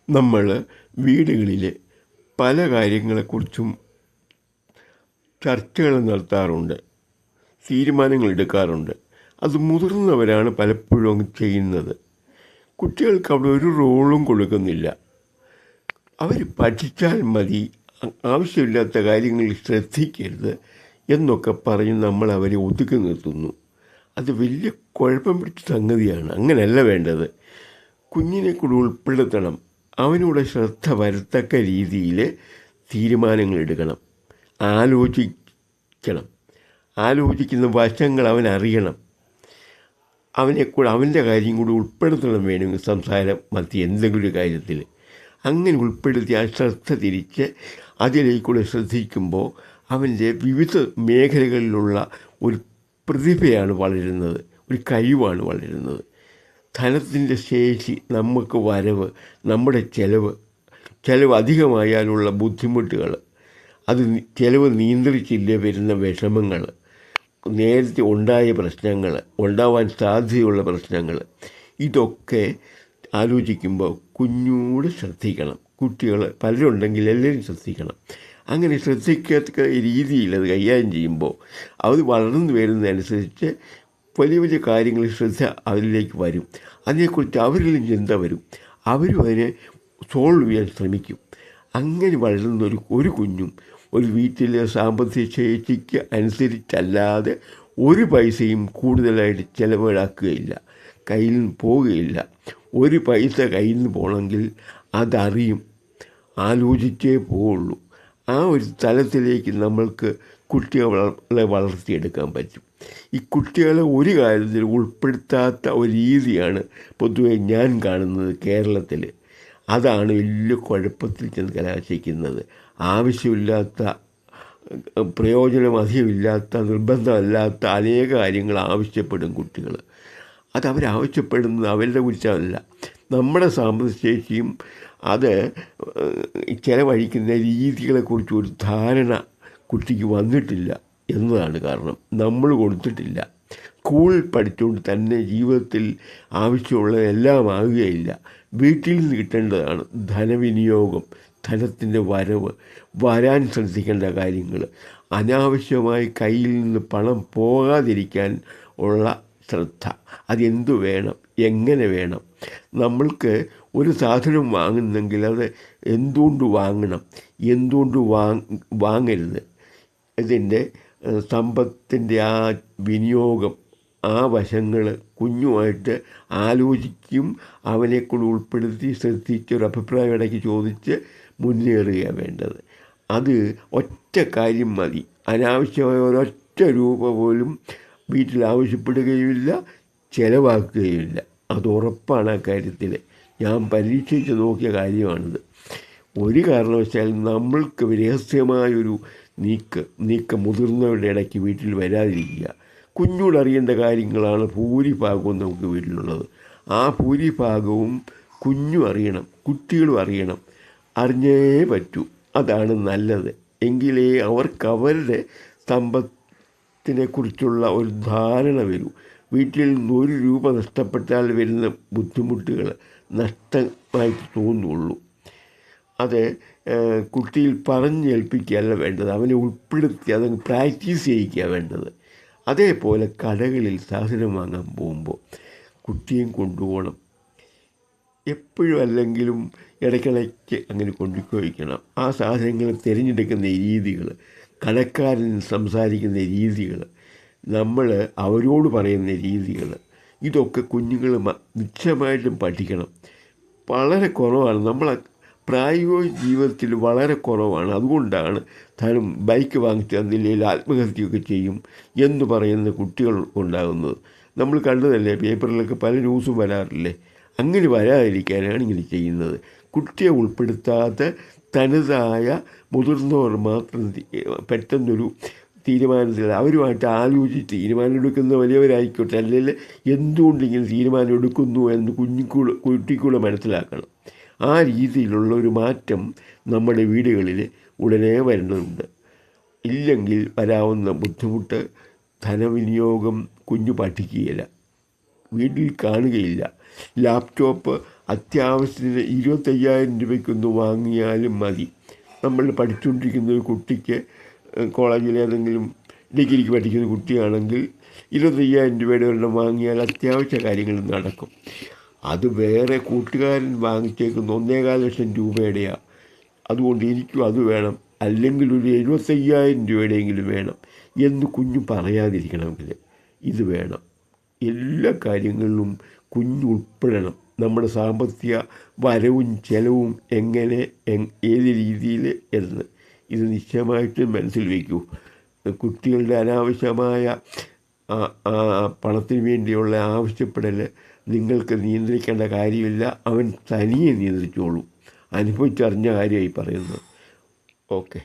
നമ്മൾ വീടുകളിൽ പല കാര്യങ്ങളെക്കുറിച്ചും ചർച്ചകൾ നടത്താറുണ്ട്, തീരുമാനങ്ങൾ എടുക്കാറുണ്ട്. അത് മുതിർന്നവരാണ് പലപ്പോഴും ചെയ്യുന്നത്. കുട്ടികൾക്ക് അവിടെ ഒരു റോളും കൊടുക്കുന്നില്ല. അവർ പഠിച്ചാൽ മതി, ആവശ്യമില്ലാത്ത കാര്യങ്ങളിൽ ശ്രദ്ധിക്കരുത് എന്നൊക്കെ പറഞ്ഞ് നമ്മൾ അവരെ ഒതുക്കി നിർത്തുന്നു. അത് വലിയ കുഴപ്പം പിടിച്ച സംഗതിയാണ്. അങ്ങനെയല്ല വേണ്ടത്. കുഞ്ഞിനെ കൂടി ഉൾപ്പെടുത്തണം. അവനോട് ശ്രദ്ധ വരത്തക്ക രീതിയിൽ തീരുമാനങ്ങൾ എടുക്കണം, ആലോചിക്കുന്ന വശങ്ങൾ അവൻ അറിയണം. അവനെക്കൂടെ അവൻ്റെ കാര്യം കൂടി ഉൾപ്പെടുത്തണം വേണമെങ്കിൽ സംസാരം മധ്യ എന്തെങ്കിലും ഒരു കാര്യത്തിൽ. അങ്ങനെ ഉൾപ്പെടുത്തി ആ ശ്രദ്ധ തിരിച്ച് അതിലേക്കൂടെ ശ്രദ്ധിക്കുമ്പോൾ അവൻ്റെ വിവിധ മേഖലകളിലുള്ള ഒരു പ്രതിഭയാണ് വളരുന്നത്, ഒരു കഴിവാണ് വളരുന്നത്. ധനത്തിൻ്റെ ശേഷി, നമുക്ക് വരവ്, നമ്മുടെ ചിലവ് അധികമായാലുള്ള ബുദ്ധിമുട്ടുകൾ, അത് ചിലവ് നിയന്ത്രിച്ചില്ലേ വരുന്ന വിഷമങ്ങൾ, നേരത്തെ ഉണ്ടായ പ്രശ്നങ്ങൾ, ഉണ്ടാവാൻ സാധ്യതയുള്ള പ്രശ്നങ്ങൾ, ഇതൊക്കെ ആലോചിക്കുമ്പോൾ കുഞ്ഞൂടെ ശ്രദ്ധിക്കണം. കുട്ടികൾ പലരുണ്ടെങ്കിൽ എല്ലാവരും ശ്രദ്ധിക്കണം. അങ്ങനെ ശ്രദ്ധിക്കത്തക്ക രീതിയിൽ അത് കൈകാര്യം ചെയ്യുമ്പോൾ അത് വളർന്നു വരുന്നതനുസരിച്ച് വലിയ വലിയ കാര്യങ്ങളിൽ ശ്രദ്ധ അതിലേക്ക് വരും. അതിനെക്കുറിച്ച് അവരിലും ചിന്ത വരും. അവരും അതിനെ സോൾവ് ചെയ്യാൻ ശ്രമിക്കും. അങ്ങനെ വളരുന്ന ഒരു കുഞ്ഞും ഒരു വീട്ടിലെ സാമ്പത്തിക ശേഷിക്ക് അനുസരിച്ചല്ലാതെ ഒരു പൈസയും കൂടുതലായിട്ട് ചിലവിടാക്കുകയില്ല, കയ്യിൽ നിന്ന് പോവുകയില്ല. ഒരു പൈസ കയ്യിൽ നിന്ന് പോകണമെങ്കിൽ അതറിയും, ആലോചിച്ചേ പോവുള്ളൂ. ആ ഒരു തലത്തിലേക്ക് നമ്മൾക്ക് കുട്ടികളെ വളർത്തിയെടുക്കാൻ പറ്റും. ഈ കുട്ടികളെ ഒരു കാര്യത്തിൽ ഉൾപ്പെടുത്താത്ത ഒരു രീതിയാണ് പൊതുവെ ഞാൻ കാണുന്നത് കേരളത്തിൽ. അതാണ് വലിയ കുഴപ്പത്തിൽ ചെന്ന് കലാശിക്കുന്നത്. ആവശ്യമില്ലാത്ത, പ്രയോജനം അധികമില്ലാത്ത, നിർബന്ധമല്ലാത്ത അനേക കാര്യങ്ങൾ ആവശ്യപ്പെടും കുട്ടികൾ. അതവരാവശ്യപ്പെടുന്നത് അവരുടെ കുറിച്ചല്ല, നമ്മുടെ സാമ്പത്തിക ശേഷിയും അത് ചിലവഴിക്കുന്ന രീതികളെക്കുറിച്ച് ഒരു ധാരണ കുട്ടിക്ക് വന്നിട്ടില്ല എന്നതാണ് കാരണം. നമ്മൾ കൊടുത്തിട്ടില്ല. സ്കൂളിൽ പഠിച്ചുകൊണ്ട് തന്നെ ജീവിതത്തിൽ ആവശ്യമുള്ളതെല്ലാം ആകുകയില്ല. വീട്ടിൽ നിന്ന് കിട്ടേണ്ടതാണ് ധനവിനിയോഗം, ധനത്തിൻ്റെ വരവ്, വരാൻ ശ്രദ്ധിക്കേണ്ട കാര്യങ്ങൾ, അനാവശ്യമായി കയ്യിൽ നിന്ന് പണം പോകാതിരിക്കാൻ ഉള്ള ശ്രദ്ധ, അതെന്തു വേണം, എങ്ങനെ വേണം, നമ്മൾക്ക് ഒരു സാധനം വാങ്ങുന്നെങ്കിൽ അത് എന്തുകൊണ്ട് വാങ്ങണം, എന്തുകൊണ്ട് വാങ്ങരുത്, ഇതിൻ്റെ സമ്പത്തിൻ്റെ ആ വിനിയോഗം, ആ വശങ്ങൾ കുഞ്ഞുമായിട്ട് ആലോചിക്കും. അവനെക്കൂടെ ഉൾപ്പെടുത്തി ശ്രദ്ധിച്ച് ഒരു അഭിപ്രായം ഇടയ്ക്ക് ചോദിച്ച് മുന്നേറുകയാണ് വേണ്ടത്. അത് ഒറ്റ കാര്യം മതി. അനാവശ്യമായ ഒരൊറ്റ രൂപ പോലും വീട്ടിൽ ആവശ്യപ്പെടുകയുമില്ല, ചിലവാക്കുകയുമില്ല. അത് ഉറപ്പാണ്. ആ കാര്യത്തിൽ ഞാൻ പരീക്ഷിച്ച് നോക്കിയ കാര്യമാണിത്. ഒരു കാരണവശാലും നമ്മൾക്ക് രഹസ്യമായൊരു നീക്കം മുതിർന്നവരുടെ ഇടയ്ക്ക് വീട്ടിൽ വരാതിരിക്കുക. കുഞ്ഞോട് അറിയേണ്ട കാര്യങ്ങളാണ് ഭൂരിഭാഗവും നമുക്ക് വീട്ടിലുള്ളത്. ആ ഭൂരിഭാഗവും കുഞ്ഞും അറിയണം, കുട്ടികളും അറിയണം. അറിഞ്ഞേ പറ്റൂ. അതാണ് നല്ലത്. എങ്കിലേ അവർക്ക് അവരുടെ സമ്പത്തിനെക്കുറിച്ചുള്ള ഒരു ധാരണ വരൂ. വീട്ടിൽ നിന്ന് ഒരു രൂപ നഷ്ടപ്പെട്ടാൽ വരുന്ന ബുദ്ധിമുട്ടുകൾ നഷ്ടമായിട്ട് തോന്നുള്ളൂ. അത് കുട്ടിയിൽ പറഞ്ഞേൽപ്പിക്കുകയല്ല വേണ്ടത്, അവനെ ഉൾപ്പെടുത്തി അതങ്ങ് പ്രാക്ടീസ് ചെയ്യിക്കുക വേണ്ടത്. അതേപോലെ കടകളിൽ സാധനം വാങ്ങാൻ പോകുമ്പോൾ കുട്ടിയും കൊണ്ടുപോകണം. എപ്പോഴും അല്ലെങ്കിലും ഇടയ്ക്കിടയ്ക്ക് അങ്ങനെ കൊണ്ടുപോയിക്കണം. ആ സാധനങ്ങൾ തിരഞ്ഞെടുക്കുന്ന രീതികൾ, കടക്കാരൻ സംസാരിക്കുന്ന രീതികൾ, നമ്മൾ അവരോട് പറയുന്ന രീതികൾ, ഇതൊക്കെ കുഞ്ഞുങ്ങൾ നിശ്ചയമായിട്ടും പഠിക്കണം. വളരെ കുറവാണ്, നമ്മളെ പ്രായോഗിക ജീവിതത്തിൽ വളരെ കുറവാണ്. അതുകൊണ്ടാണ് ബൈക്ക് വാങ്ങിച്ച് തന്നില്ലെങ്കിൽ ആത്മഹത്യയൊക്കെ ചെയ്യും എന്ന് പറയുന്ന കുട്ടികൾ ഉണ്ടാകുന്നത്. നമ്മൾ കണ്ടതല്ലേ, പേപ്പറിലൊക്കെ പല ന്യൂസും വരാറില്ലേ. അങ്ങനെ വരാതിരിക്കാനാണ് ഇങ്ങനെ ചെയ്യുന്നത്. കുട്ടിയെ ഉൾപ്പെടുത്താത്ത തനതായ മുതിർന്നവർ മാത്രം പെട്ടെന്നൊരു തീരുമാനത്തിൽ അവരുമായിട്ട് ആലോചിച്ച് തീരുമാനം എടുക്കുന്ന വലിയവരായിക്കോട്ടെ, അല്ലെങ്കിൽ എന്തുകൊണ്ട് ഇങ്ങനെ തീരുമാനം എടുക്കുന്നു എന്ന് കുട്ടിക്കൂടെ മനസ്സിലാക്കണം. ആ രീതിയിലുള്ള ഒരു മാറ്റം നമ്മുടെ വീടുകളിൽ ഉടനെ വരേണ്ടതുണ്ട്. ഇല്ലെങ്കിൽ വരാവുന്ന ബുദ്ധിമുട്ട്, ധനവിനിയോഗം കുഞ്ഞു പഠിക്കുകയില്ല, വീട്ടിൽ കാണുകയില്ല. ലാപ്ടോപ്പ് അത്യാവശ്യത്തിന് 25,000 രൂപയ്ക്കൊന്ന് വാങ്ങിയാലും മതി. നമ്മൾ പഠിച്ചുകൊണ്ടിരിക്കുന്ന ഒരു കുട്ടിക്ക് കോളേജിൽ ഏതെങ്കിലും ഡിഗ്രിക്ക് പഠിക്കുന്ന കുട്ടിയാണെങ്കിൽ 25,000 രൂപയുടെ ഒരെണ്ണം വാങ്ങിയാൽ അത്യാവശ്യ കാര്യങ്ങൾ നടക്കും. അത് വേറെ കൂട്ടുകാരൻ വാങ്ങിച്ചേക്കുന്ന 1,400,000 രൂപയുടെയാണ്. അതുകൊണ്ട് എനിക്കും അത് വേണം, അല്ലെങ്കിൽ ഒരു 75,000 രൂപയുടെയെങ്കിലും വേണം എന്ന് കുഞ്ഞ് പറയാതിരിക്കണമെങ്കിൽ ഇത് വേണം. എല്ലാ കാര്യങ്ങളിലും കുഞ്ഞ് ഉൾപ്പെടണം. നമ്മുടെ സാമ്പത്തിക വരവും ചെലവും എങ്ങനെ, ഏത് രീതിയിൽ എന്ന് ഇത് നിശ്ചയമായിട്ടും മനസ്സിൽ വയ്ക്കൂ. കുട്ടികളുടെ അനാവശ്യമായ പണത്തിന് വേണ്ടിയുള്ള ആവശ്യപ്പെടൽ നിങ്ങൾക്ക് നിയന്ത്രിക്കേണ്ട കാര്യമില്ല. അവൻ തനിയെ നിയന്ത്രിച്ചോളൂ. അനുഭവിച്ചറിഞ്ഞ കാര്യമായി പറയുന്നത്. ഓക്കെ.